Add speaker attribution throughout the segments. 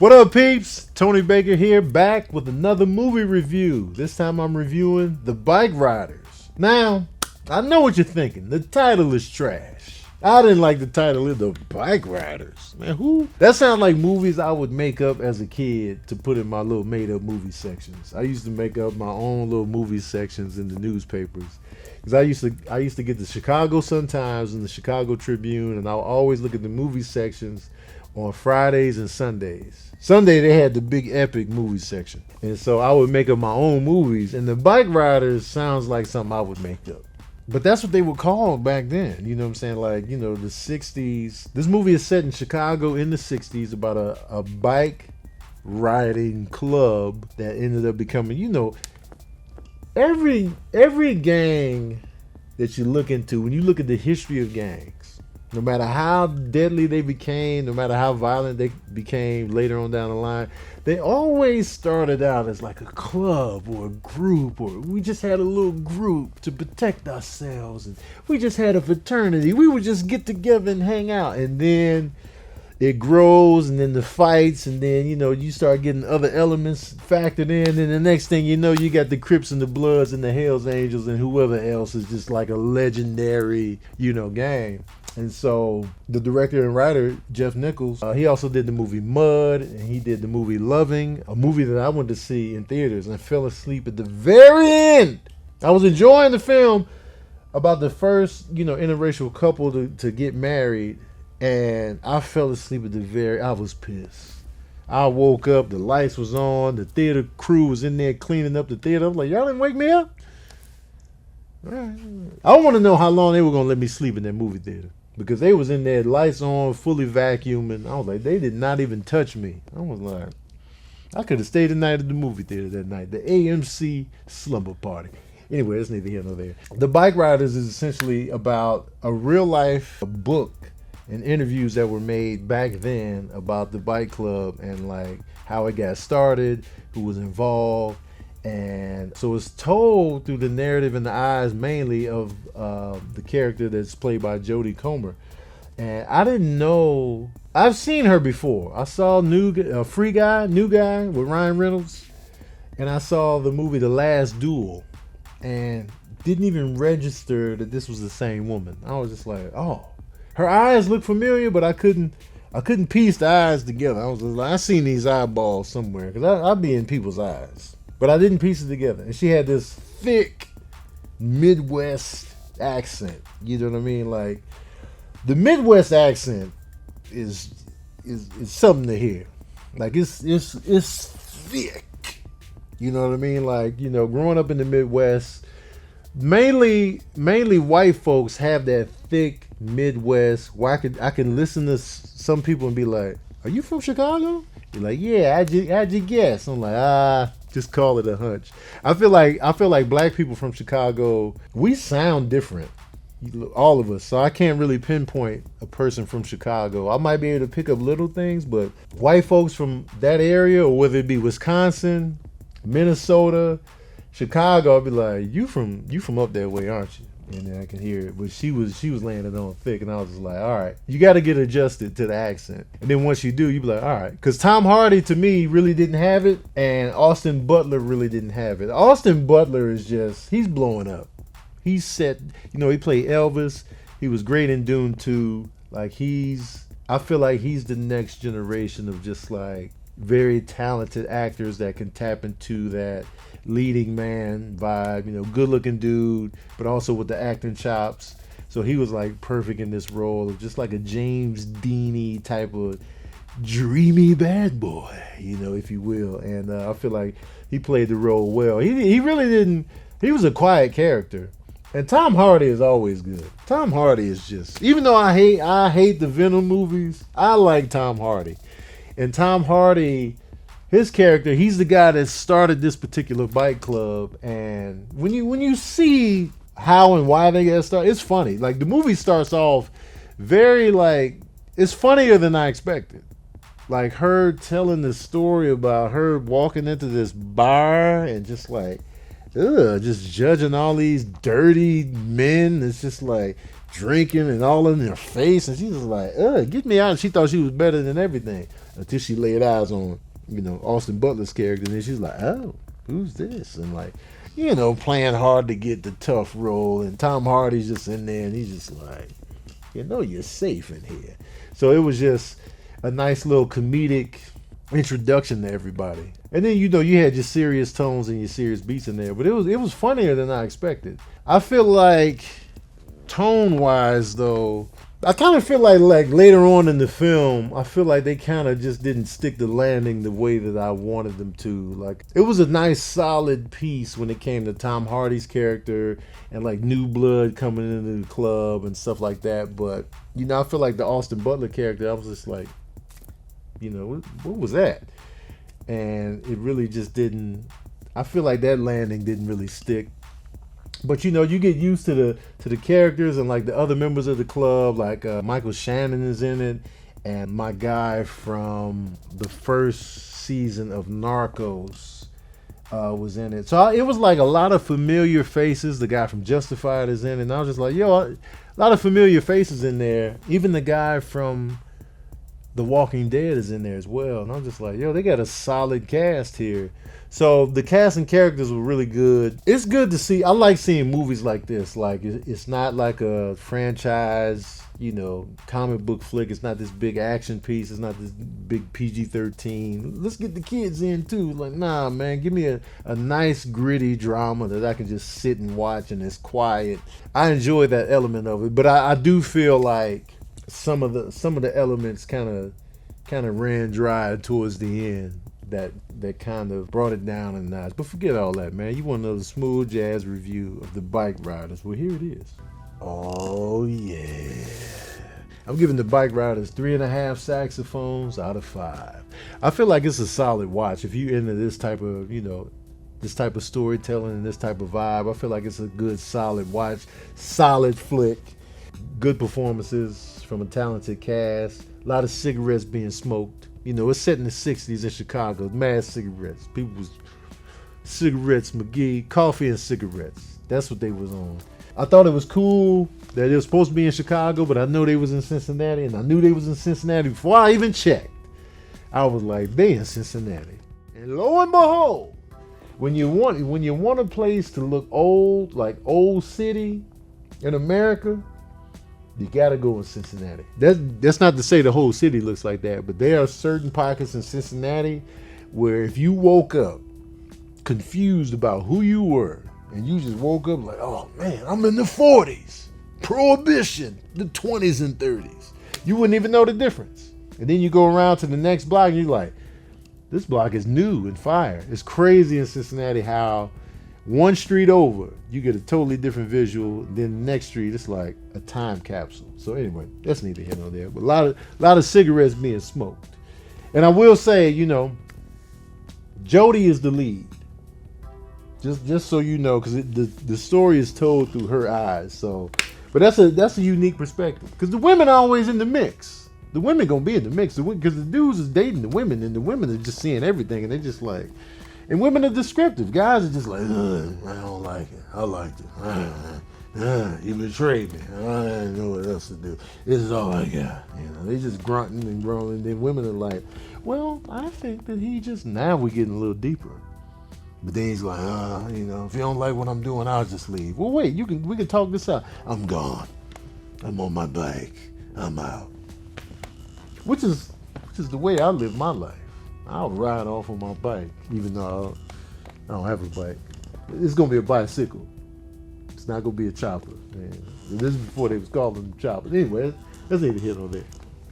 Speaker 1: What up, peeps? Tony Baker here, back with another movie review. This time I'm reviewing The Bikeriders. Now, I know what you're thinking. The title is trash. I didn't like the title of The Bikeriders. Man, who? That sounds like movies I would make up as a kid to put in my little made-up movie sections. I used to make up my own little movie sections in the newspapers. Because I used to get the Chicago Sun-Times and the Chicago Tribune, and I would always look at the movie sections on Fridays and Sundays. Sunday they had the big epic movie section, and so I would make up my own movies. And the Bikeriders sounds like something I would make up, but that's what they were called back then. You know what I'm saying? Like, you know, the 60s. This movie is set in Chicago in the 60s about a bike riding club that ended up becoming, you know, every gang that you look into, when you look at the history of gangs, no matter how deadly they became, no matter how violent they became later on down the line, they always started out as like a club or a group, or we just had a little group to protect ourselves, and we just had a fraternity. We would just get together and hang out, and then it grows, and then the fights, and then, you know, you start getting other elements factored in, and the next thing you know, you got the Crips and the Bloods and the Hells Angels and whoever else is just like a legendary, you know, gang. And so the director and writer, Jeff Nichols, he also did the movie Mud, and he did the movie Loving, a movie that I went to see in theaters, and I fell asleep at the very end. I was enjoying the film about the first, you know, interracial couple to get married, and I fell asleep at I was pissed. I woke up, the lights was on, the theater crew was in there cleaning up the theater. I was like, y'all didn't wake me up? All right. I want to know how long they were going to let me sleep in that movie theater, because they was in there, lights on, fully vacuuming. I was like, they did not even touch me. I was like, I could have stayed the night at the movie theater that night. The AMC slumber party. Anyway, that's neither here nor there. The Bikeriders is essentially about a real life book and interviews that were made back then about the bike club and like how it got started, who was involved. And so it's told through the narrative and the eyes mainly of the character that's played by Jodie Comer. And I didn't know, I've seen her before. I saw New Guy with Ryan Reynolds, and I saw the movie The Last Duel, and didn't even register that this was the same woman. I was just like, oh, her eyes look familiar, but I couldn't piece the eyes together. I was just like, I seen these eyeballs somewhere, because I'd be in people's eyes. But I didn't piece it together. And she had this thick Midwest accent. You know what I mean? Like, the Midwest accent is something to hear. Like, it's thick. You know what I mean? Like, you know, growing up in the Midwest, mainly white folks have that thick Midwest where I can listen to some people and be like, "Are you from Chicago?" You're like, "Yeah, how'd you guess?" I'm like, just call it a hunch. I feel like black people from Chicago, we sound different, all of us. So I can't really pinpoint a person from Chicago. I might be able to pick up little things, but white folks from that area, or whether it be Wisconsin, Minnesota, Chicago, I'll be like, you from up that way, aren't you? And then I can hear it. But she was laying it on thick, and I was just like, all right, you got to get adjusted to the accent. And then once you do, you be like, all right. Because Tom Hardy, to me, really didn't have it, and Austin Butler really didn't have it. Austin Butler is just, he's blowing up. He's set, you know, he played Elvis. He was great in Dune 2. Like, I feel like he's the next generation of just like very talented actors that can tap into that leading man vibe, you know, good looking dude, but also with the acting chops. So he was like perfect in this role of just like a James Dean-y type of dreamy bad boy, you know, if you will. And I feel like he played the role well. He really didn't, he was a quiet character. And Tom Hardy is always good. Tom Hardy is just, even though I hate the Venom movies, I like Tom Hardy. And Tom Hardy, his character, he's the guy that started this particular bike club. And when you see how and why they got started, it's funny. Like, the movie starts off very, like, it's funnier than I expected. Like, her telling the story about her walking into this bar and just like just judging all these dirty men. It's just like drinking and all in their face, and she's just like, get me out. And she thought she was better than everything until she laid eyes on, Austin Butler's character, and then she's like, oh, who's this? And like, playing hard to get the tough role, and Tom Hardy's just in there, and he's just like, you're safe in here. So it was just a nice little comedic introduction to everybody. And then you had your serious tones and your serious beats in there, but it was funnier than I expected. I feel like tone wise though, I kind of feel like later on in the film, I feel like they kind of just didn't stick the landing the way that I wanted them to. Like, it was a nice solid piece when it came to Tom Hardy's character and like new blood coming into the club and stuff like that. But I feel like the Austin Butler character, I was just like, what was that? And it really just didn't. I feel like that landing didn't really stick. But you get used to the characters and like the other members of the club, like Michael Shannon is in it, and my guy from the first season of Narcos was in it. So it was like a lot of familiar faces. The guy from Justified is in it, and I was just like, a lot of familiar faces in there. Even the guy from The Walking Dead is in there as well, and I'm just like, they got a solid cast here. So the cast and characters were really good. It's good to see. I like seeing movies like this. Like, it's not like a franchise, comic book flick. It's not this big action piece. It's not this big PG-13. Let's get the kids in too. Like, nah, man, give me a nice gritty drama that I can just sit and watch and it's quiet. I enjoy that element of it, but I do feel like some of the elements kind of ran dry towards the end. That kind of brought it down a notch. But forget all that, man. You want another smooth jazz review of the Bikeriders? Well, here it is. Oh yeah, I'm giving the Bikeriders 3.5 saxophones out of 5. I feel like it's a solid watch if you into this type of this type of storytelling and this type of vibe. I feel like it's a good solid watch, solid flick, good performances from a talented cast, a lot of cigarettes being smoked. It's set in the 60s in Chicago. Mad cigarettes. People was cigarettes, McGee, coffee and cigarettes. That's what they was on. I thought it was cool that it was supposed to be in Chicago, but I know they was in Cincinnati, and I knew they was in Cincinnati before I even checked. I was like, they in Cincinnati. And lo and behold, when you want a place to look old, like old city in America, you gotta go in Cincinnati. That's not to say the whole city looks like that, but there are certain pockets in Cincinnati where if you woke up confused about who you were, and you just woke up like, oh man, I'm in the 40s, Prohibition, the 20s and 30s, you wouldn't even know the difference. And then you go around to the next block and you're like, this block is new and fire. It's crazy in Cincinnati how one street over, you get a totally different visual. Then the next street, it's like a time capsule. So anyway, that's neither here nor there. But a lot of cigarettes being smoked. And I will say, Jodie is the lead. Just so you know, because the story is told through her eyes. So, but that's a unique perspective. Because the women are always in the mix. The women gonna be in the mix. Because the dudes is dating the women, and the women are just seeing everything, and they just like. And women are descriptive. Guys are just like, I don't like it. I liked it. You betrayed me. I didn't know what else to do. This is all I got. They just grunting and groaning. Then women are like, well, I think that now we're getting a little deeper. But then he's like, if you don't like what I'm doing, I'll just leave. Well, wait, we can talk this out. I'm gone. I'm on my bike. I'm out. Which is the way I live my life. I'll ride off on my bike, even though I don't have a bike. It's gonna be a bicycle. It's not gonna be a chopper. Man. This is before they was calling them choppers. Anyway, that's neither here nor there.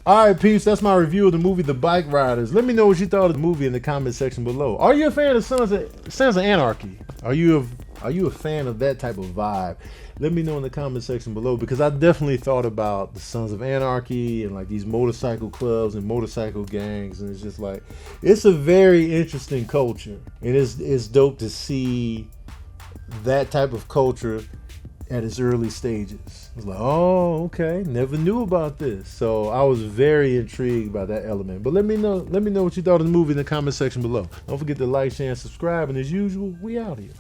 Speaker 1: All right, peeps, that's my review of the movie The Bikeriders. Let me know what you thought of the movie in the comment section below. Are you a fan of Sons of Anarchy? Are you a fan of that type of vibe? Let me know in the comment section below, because I definitely thought about the Sons of Anarchy and like these motorcycle clubs and motorcycle gangs, and it's just like, it's a very interesting culture, and it's dope to see that type of culture at its early stages. I was like, oh, okay, never knew about this. So I was very intrigued by that element. But let me know what you thought of the movie in the comment section below. Don't forget to like, share, and subscribe, and as usual, we out here.